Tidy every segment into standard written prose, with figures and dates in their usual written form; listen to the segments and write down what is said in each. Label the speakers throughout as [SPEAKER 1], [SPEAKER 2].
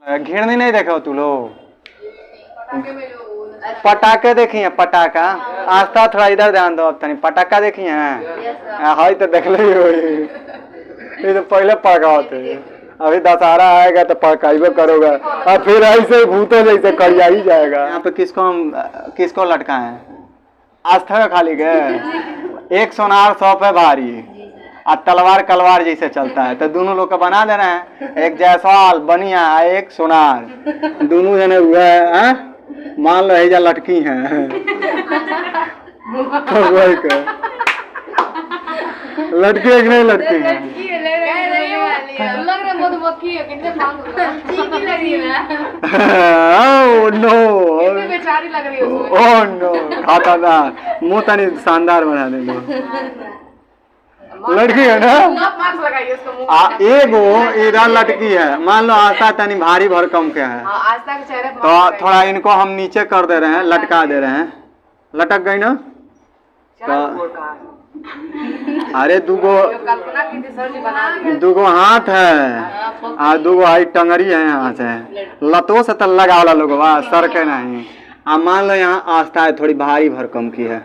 [SPEAKER 1] घिरनी नहीं देखो तू लोग? पटाखे देखी हैं? पटाखा आस्था थोड़ा इधर ध्यान दो। अब तनी पटाखा देखी हैं? हाई तो देख ली हो, ये तो पहले पड़का होते। अभी दशहरा आएगा तो पड़काइबे करोगा और फिर ऐसे ही भूतों जैसे कड़िया ही जाएगा। यहाँ पे किसको लटका है? आस्था का खाली गए। एक सोनार 100 पे भारी और तलवार कलवार जैसे चलता है, तो दोनों लोग का बना देना है। एक जायसवाल बनिया, एक सोनार, दोनों जने हुए हैं। मान लो जा लटकी हैं तो लटकी एक नहीं लटकी है। ओह नो, खाता था मुँह तनी शानदार बना देंगे। लड़की है ना? एगो इधर लटकी है। मान लो आस्था तनी भारी भरकम के है, तो थोड़ा इनको हम नीचे कर दे रहे हैं, लटका दे रहे हैं। लटक गई ना? तो अरे दूगो हाथ है और दूगो हाई टंगरी है। यहाँ से लतो से तो लगा वाला लोग सर के नहीं। अब मान लो यहाँ आस्था है थोड़ी भारी भरकम की है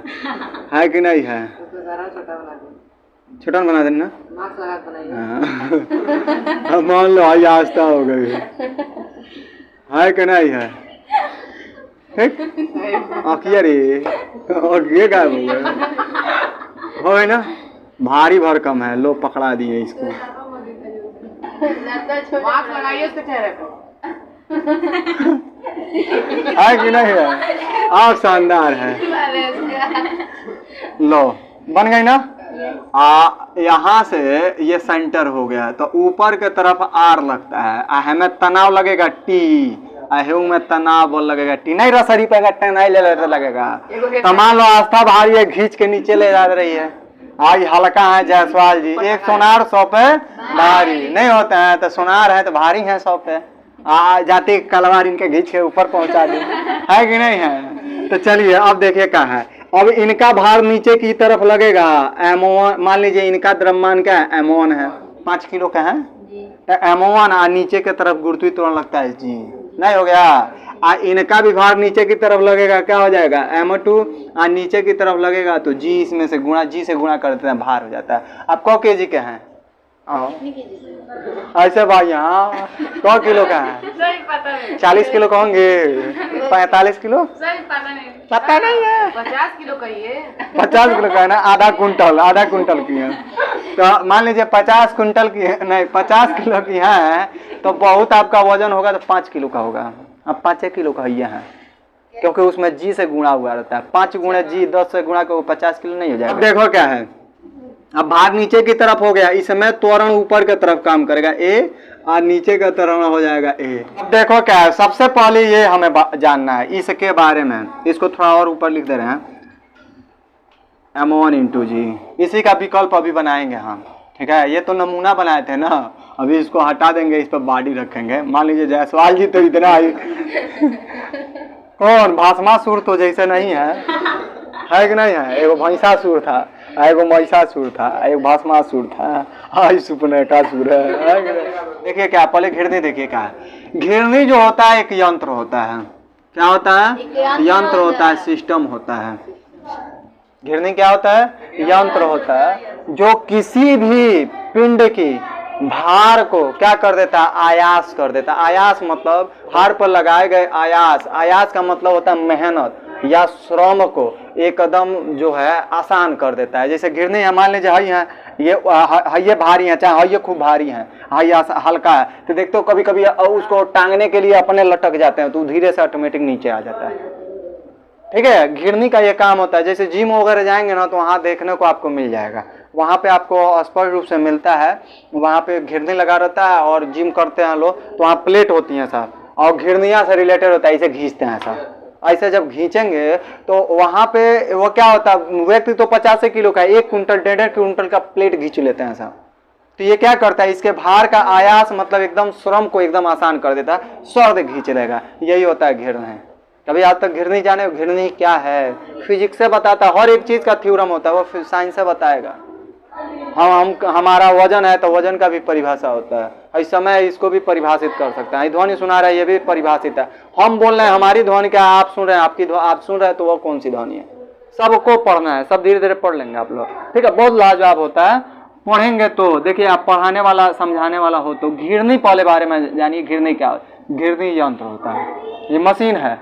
[SPEAKER 1] कि नहीं है? छोटा बना देना। अब मान लो आई आस्था हो गई है कि नहीं है? ठीक आखिया रे और ये गायब हो गए हो गए ना? भारी भरकम है, लोग पकड़ा दिए इसको। है कि नहीं है? आप शानदार है। लो बन गई ना? यहाँ से ये सेंटर हो गया, तो ऊपर के तरफ आर लगता है। हमें तनाव लगेगा टी, अहू में तनाव लगेगा टी। नहीं रसरी पे नहीं ले लगेगा। तो मान लो आस्था भारी है, घींच के नीचे ले जा रही है। आज हल्का है जायसवाल जी, एक सोनार 100 पे भारी नहीं होते हैं, तो सोनार है तो भारी है 100 पे। जाती कलवार इनके घींच के ऊपर पहुंचा दी है कि नहीं है? तो चलिए अब देखिए क्या है। अब इनका भार नीचे की तरफ लगेगा। M1 मान लीजिए, इनका द्रव्यमान क्या है? M1 है, 5 किलो का है। तो M1 नीचे की तरफ गुरुत्वाकर्षण त्वरण लगता है जी, नहीं हो गया? इनका भी भार नीचे की तरफ लगेगा, क्या हो जाएगा? M2 नीचे की तरफ लगेगा तो जी इसमें से गुणा, जी से गुणा करते हैं, भार हो जाता है। अब 100 kg के हैं? ऐसे भाई यहाँ 100 किलो का है? 40 किलो का होंगे? 45 किलो? पता नहीं है।
[SPEAKER 2] 50 किलो का ही है।
[SPEAKER 1] 50 किलो का है ना? आधा कुंटल की है। तो मान लीजिए 50 कुंटल की है, नहीं 50 किलो की है, तो बहुत आपका वजन होगा तो 5 किलो का होगा। अब 5 किलो का ये है, क्योंकि उसमें जी से गुणा हुआ रहता है। 5 गुणे जी, 10 से गुणा के 50 किलो नहीं हो जाएगा। अब देखो क्या है, अब भार नीचे की तरफ हो गया, इसमें त्वरण ऊपर की तरफ काम करेगा ए, और नीचे का त्वरण हो जाएगा ए। अब देखो क्या है, सबसे पहले ये हमें जानना है इसके बारे में। इसको थोड़ा और ऊपर लिख दे रहे हैं, M1 × G। इसी का विकल्प अभी बनाएंगे हम, ठीक है? ये तो नमूना बनाए थे ना, अभी इसको हटा देंगे, इस पर बॉडी रखेंगे। मान लीजिए जायसवाल जी तो इतना कौन भास्मासुर तो जैसे नहीं है कि नहीं है? एगो भैंसासुर था, एगो महिषासुर था, एक भस्मासुर था, आई सुपर्णकासुर है। देखिए क्या, पहले घिरनी देखिए क्या है। घिरनी जो होता है एक यंत्र होता है। क्या होता है? यंत्र होता है, सिस्टम होता है। घिरनी क्या होता है? यंत्र होता है जो किसी भी पिंड की भार को क्या कर देता है? आयास कर देता है। आयास मतलब भार पर लगाए गए आयास। आयास का मतलब होता है मेहनत या श्रम को एकदम जो है आसान कर देता है। जैसे घिरनी है, मान लीजिए ये भारी है, चाहे ये खूब भारी है, ये हल्का है, तो देखते हो कभी कभी उसको टांगने के लिए अपने लटक जाते हैं, तो धीरे से ऑटोमेटिक नीचे आ जाता है। ठीक है, घिरनी का ये काम होता है। जैसे जिम वगैरह जाएंगे ना, तो वहाँ देखने को आपको मिल जाएगा, वहाँ पे आपको स्पष्ट रूप से मिलता है। वहाँ पे घिरनी लगा रहता है और जिम करते हैं लोग, तो वहाँ प्लेट होती हैं साहब, और घिरनिया से रिलेटेड होता है, इसे खींचते हैं साहब। ऐसे जब खींचेंगे तो वहाँ पे वो क्या होता है, व्यक्ति तो 50 किलो का, 1 कुंटल 1.5 कुंटल का प्लेट खींच लेते हैं साहब। तो ये क्या करता है, इसके भार का आयास मतलब एकदम श्रम को एकदम आसान कर देता है, स्वर्ग खींच लेगा। यही होता है घिरनी। कभी आज तक घिरनी जाने? घिरनी क्या है? फिजिक्स से बताता है, हर एक चीज का थ्योरम होता है, वो साइंस से बताएगा। हमारा वजन है तो वजन का भी परिभाषा होता है, इस समय इसको भी परिभाषित कर सकता है। ध्वनि सुना रहा है, ये भी परिभाषित है। हम बोल रहे हैं हमारी ध्वनि क्या है, आप सुन रहे हैं आपकी आप सुन रहे हैं, तो वो कौन सी ध्वनि है? सबको पढ़ना है, सब धीरे धीरे पढ़ लेंगे आप लोग, ठीक है। बहुत लाजवाब होता है, पढ़ेंगे तो देखिए आप पढ़ाने वाला समझाने वाला हो तो। घिरनी पहले बारे में जानिए, घिरनी क्या है? घिरनी यंत्र होता है, ये मशीन है।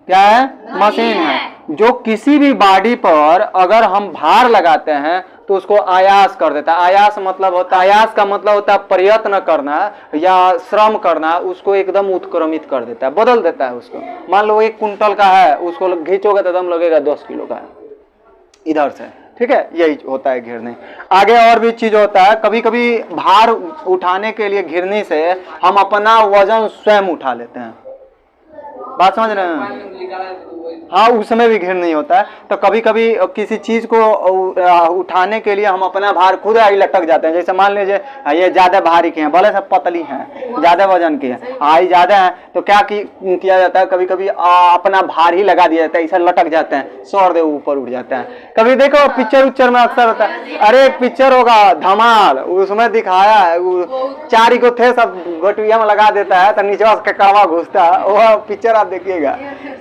[SPEAKER 1] क्या है? मशीन है, जो किसी भी बॉडी पर अगर हम भार लगाते हैं तो उसको आयास कर देता है। आयास मतलब होता है, आयास का मतलब होता है प्रयत्न करना या श्रम करना, उसको एकदम उत्क्रमित कर देता है, बदल देता है उसको। मान लो 1 कुंटल का है, उसको घींचोगे तो दम लगेगा 10 किलो का है इधर से, ठीक है। यही होता है घिरनी। आगे और भी चीज होता है, कभी कभी भार उठाने के लिए घिरनी से हम अपना वजन स्वयं उठा लेते हैं। बात समझ रहे हैं? हाँ, उस समय भी घिरनी होता है। तो कभी कभी किसी चीज को उठाने के लिए हम अपना भार खुद आई लटक जाते हैं। जैसे मान लीजिए ये ज्यादा भारी की हैं, भले सब पतली हैं, ज्यादा वजन की है, आई ज्यादा है, तो क्या किया जाता है, कभी कभी अपना भार ही लगा दिया जाता है, इसे लटक जाते हैं, सौर दे ऊपर उठ जाते हैं। कभी देखो पिक्चर उच्चर में अक्सर होता है, अरे एक पिक्चर होगा धमाल, उसमें दिखाया है 4 को थे सब घटुया में लगा देता है तो नीचे उसका कड़वा घुसता है, वो पिक्चर आप देखिएगा।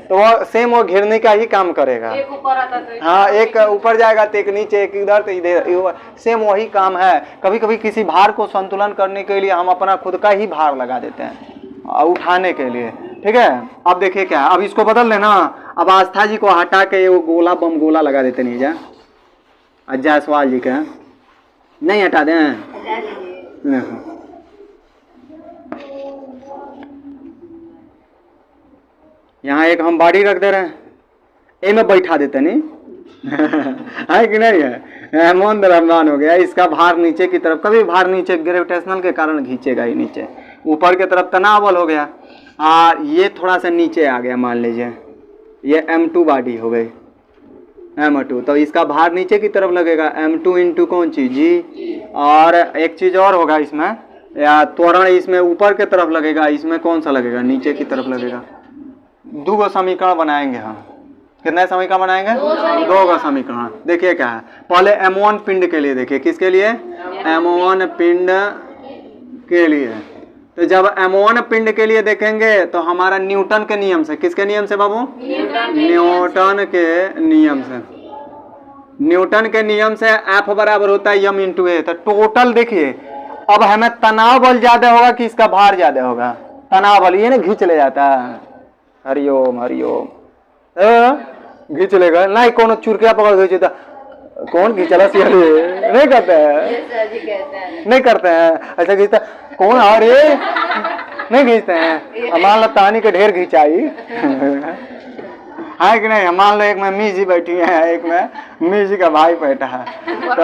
[SPEAKER 1] तो वो सेम वो घिरनी का ही काम करेगा। एक ऊपर आता तो हाँ, एक ऊपर जाएगा तो एक नीचे, एक इधर तो इधर, सेम वही काम है। कभी कभी किसी भार को संतुलन करने के लिए हम अपना खुद का ही भार लगा देते हैं उठाने के लिए, ठीक है। अब देखिए क्या, अब इसको बदल लेना। अब आस्था जी को हटा के वो गोला बम गोला लगा देते नहीं जा, जायसवाल जी का नहीं हटा दें। यहाँ एक हम बॉडी रख दे रहे हैं, ए में बैठा देते नहीं है कि नहीं है? मोहन रहमान हो गया, इसका भार नीचे की तरफ, कभी भार नीचे ग्रेविटेशनल के कारण खींचेगा ही नीचे, ऊपर की तरफ तनाव बल हो गया, और ये थोड़ा सा नीचे आ गया, मान लीजिए ये M2 बॉडी हो गई, M2, तो इसका भार नीचे की तरफ लगेगा, M2 इंटू कौन चीज जी। और एक चीज और होगा इसमें, या त्वरण इसमें ऊपर की तरफ लगेगा, इसमें कौन सा लगेगा, नीचे की तरफ लगेगा। 2 समीकरण बनाएंगे हम। कितने समीकरण बनाएंगे? 2 समीकरण। देखिए क्या है, पहले M1 पिंड के लिए देखिए, किसके लिए? M1 पिंड के लिए। तो जब M1 पिंड के लिए देखेंगे तो हमारा न्यूटन के नियम से, किसके नियम से बाबू? न्यूटन के नियम से। न्यूटन के नियम से F बराबर होता है m इंटू ए। तो टोटल देखिए, अब हमें तनाव बल ज्यादा होगा कि इसका भार ज्यादा होगा? तनाव बल, ये ना खींच ले जाता है। हरिओम हरिओम, घींच लेगा नहीं, कौन चुरकिया पकड़ खींचता, कौन खींचला सिया नहीं करते हैं, नहीं करते हैं ऐसा खींचता कौन? अरे नहीं खींचते हैं। मान लो तानी के ढेर खींचाई है कि नहीं? मान लो एक में मी जी बैठी है, एक में मी जी का भाई बैठा है, तो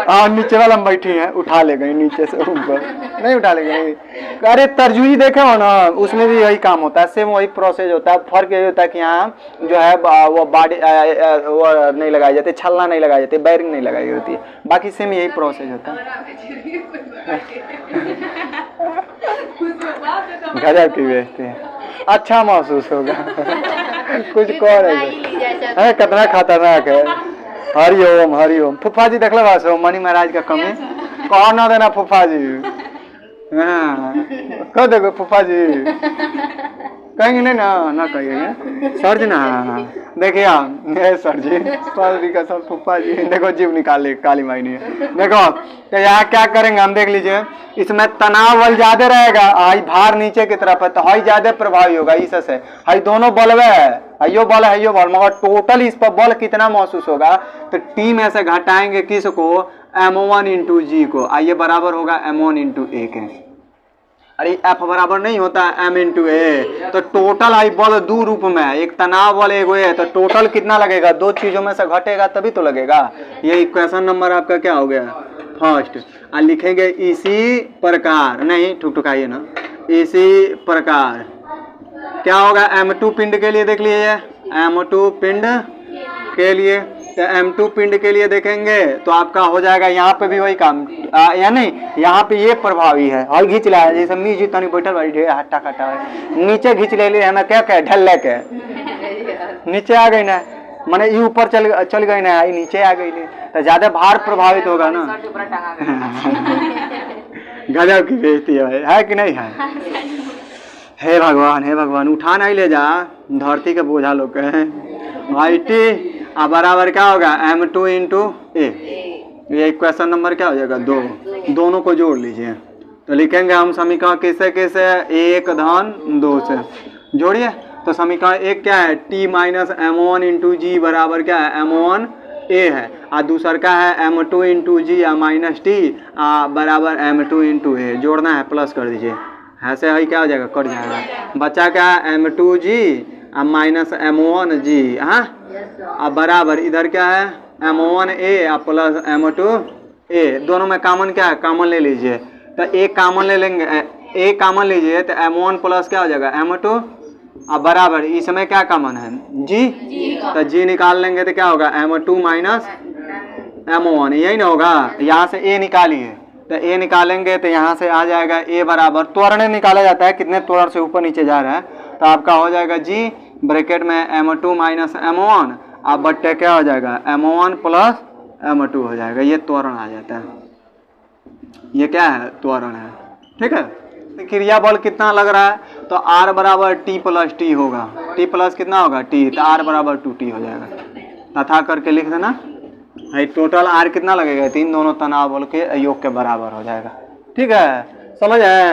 [SPEAKER 1] हाँ नीचे वाला में बैठी है, उठा ले गई नीचे से ऊपर, नहीं उठा ले गई। अरे तरजुई देखे हो ना, उसमें भी यही काम होता है, सेम वही प्रोसेस होता है। फर्क यही होता है कि यहाँ जो है वो बॉडी वो नहीं लगाई जाती, छलना नहीं लगाई जाती, बैरिंग नहीं लगाई होती है, बाकी सेम यही प्रोसेस होता है। गजब की बेइज्जती है, अच्छा महसूस होगा कुछ कौन है, कितना खतरनाक है। हरिओम हरिओम। फुफा जी देख लो मणि महाराज का कमी कौन ना देना फुफा जी, हाँ कह देखो फुफा जी कहेंगे नहीं ना, ना कहिए सर जी ना। देखिए सर जी का सब फुफा जी, देखो जीव निकाल ले काली माई ने। देखो तो यहाँ क्या करेंगे हम, देख लीजिए इसमें तनाव बल ज्यादा रहेगा, आई भार नीचे की तरफ है तो हाई ज्यादा प्रभावी होगा इससे। हाई दोनों बलवे है, हयो बल हयो बल, मगर टोटल इस पर बल कितना महसूस होगा? तो टी में से घटाएंगे किसको? M1 इंटू जी को, आइए बराबर होगा M1 इंटू ए के। अरे F बराबर नहीं होता M इंटू ए, तो टोटल आई बल 2 रूप में है, एक तनाव बल एक है, तो टोटल कितना लगेगा? 2 चीजों में से घटेगा तभी तो लगेगा। ये क्वेश्चन नंबर आपका क्या हो गया? फर्स्ट। और लिखेंगे इसी प्रकार, नहीं ठुकठुकाइए ना, इसी प्रकार क्या होगा? M2 पिंड के लिए देख लीजिए, M2 पिंड के लिए, तो M2 पिंड के लिए देखेंगे तो आपका हो जाएगा, यहाँ पे भी वही काम, यानी यहाँ पे ये प्रभावी है, और घींच ला है, जैसे मी जी तनी बैठल बाड़ी ढेर हट्टा कट्टा है, नीचे घींच ले लिए हमें क्या क्या ढल के नीचे आ गई ना, माने ये ऊपर चल गई ना, ये नीचे आ गई, तो ज्यादा भार प्रभावित होगा ना। गजब की बेइज्जती है कि नहीं है? हे भगवान उठा नहीं ले जा धरती के बोझा लोग के। IT बराबर क्या होगा m2 इंटू ए। ये इक्वेशन नंबर क्या हो जाएगा 2। दोनों को जोड़ लीजिए तो लिखेंगे हम समीकरण किससे किससे 1 धन 2 से जोड़िए। तो समीकरण एक क्या है t माइनस m1 इंटू जी बराबर क्या है m1 a है, और दूसर का है m2 इंटू जी माइनस टी बराबर m2 इंटू ए। जोड़ना है प्लस कर दीजिए, ऐसे ही क्या हो जाएगा कट जाएगा। बचा क्या है m2 जी माइनस m1 जी। हाँ अब बराबर इधर क्या है m1 a plus m2 a। दोनों में कॉमन क्या है कॉमन ले लीजिए, तो एक कॉमन ले लेंगे, a कॉमन लीजिए तो m1 प्लस क्या हो जाएगा m2 अब बराबर इसमें क्या कॉमन है g, तो g निकाल लेंगे तो क्या होगा m2 माइनस m1 यही ना होगा। यहाँ से a निकालिए तो a निकालेंगे तो यहाँ से आ जाएगा a बराबर त्वरण निकाला जाता है, कितने त्वरण से ऊपर नीचे जा रहा है, तो आपका हो जाएगा g ब्रैकेट में m2 माइनस m1 अब बट्टे क्या हो जाएगा m1 प्लस m2 हो जाएगा। ये त्वरण आ जाता है, ये क्या है त्वरण है। ठीक है, क्रिया बल कितना लग रहा है तो r बराबर t प्लस टी होगा, t प्लस कितना होगा t, तो r बराबर 2t हो जाएगा। तथा करके लिख देना, टोटल r कितना लगेगा 3, दोनों तनाव बल के योग के बराबर हो जाएगा। ठीक है, समझ आए?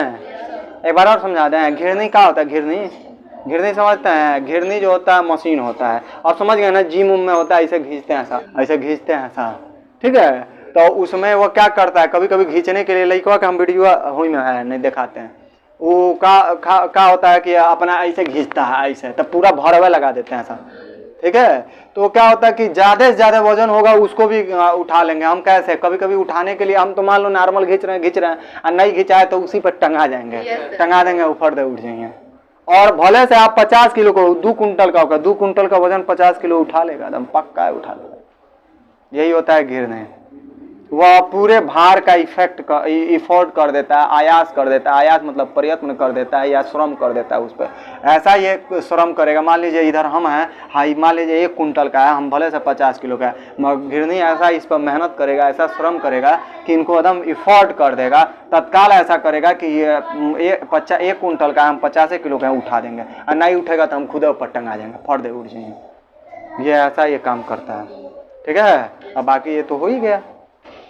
[SPEAKER 1] एक बार और समझा दें। घिरनी क्या होता है, घिरनी समझते हैं? घिरनी जो होता है मशीन होता है, और समझ गए ना जिम में होता है, ऐसे घींचते हैं ऐसा। ठीक है, तो उसमें वो क्या करता है कभी कभी खींचने के लिए लड़का का हम वीडियो हुई में है नहीं दिखाते हैं, वो क्या होता है कि अपना ऐसे खींचता है ऐसे, तो पूरा भरवा लगा देते हैं ऐसा। ठीक है, तो क्या होता है कि ज़्यादा से ज़्यादा वजन होगा उसको भी उठा लेंगे हम। कैसे कभी कभी उठाने के लिए हम तो मान लो नॉर्मल खींच रहे हैं और नहीं खींचा है तो उसी पर टंगा जाएंगे, टंगा देंगे ऊपर दे उठ जाएंगे। और भले से आप 50 किलो को 2 कुंटल का होगा, 2 कुंटल का वजन 50 किलो उठा लेगा, एकदम पक्का है उठा लेगा। यही होता है घिरने, वह पूरे भार का इफोर्ट कर देता है, आयास कर देता है। आयास मतलब प्रयत्न कर देता है या श्रम कर देता है उस पर, ऐसा ये श्रम करेगा। मान लीजिए इधर हम हैं, हाई मान लीजिए 1 कुंटल का है, हम भले से 50 किलो का है, मगर घिरनी ऐसा इस पर मेहनत करेगा, ऐसा श्रम करेगा कि इनको एकदम इफोर्ट कर देगा, तत्काल ऐसा करेगा कि ये 1 कुंटल का हम 50 किलो का उठा देंगे, और नहीं उठेगा तो हम खुद ऊपर टंगा जाएंगे, फट दे उठ जाएंगे। ये ऐसा ये काम करता है। ठीक है, अब बाकी ये तो हो ही गया।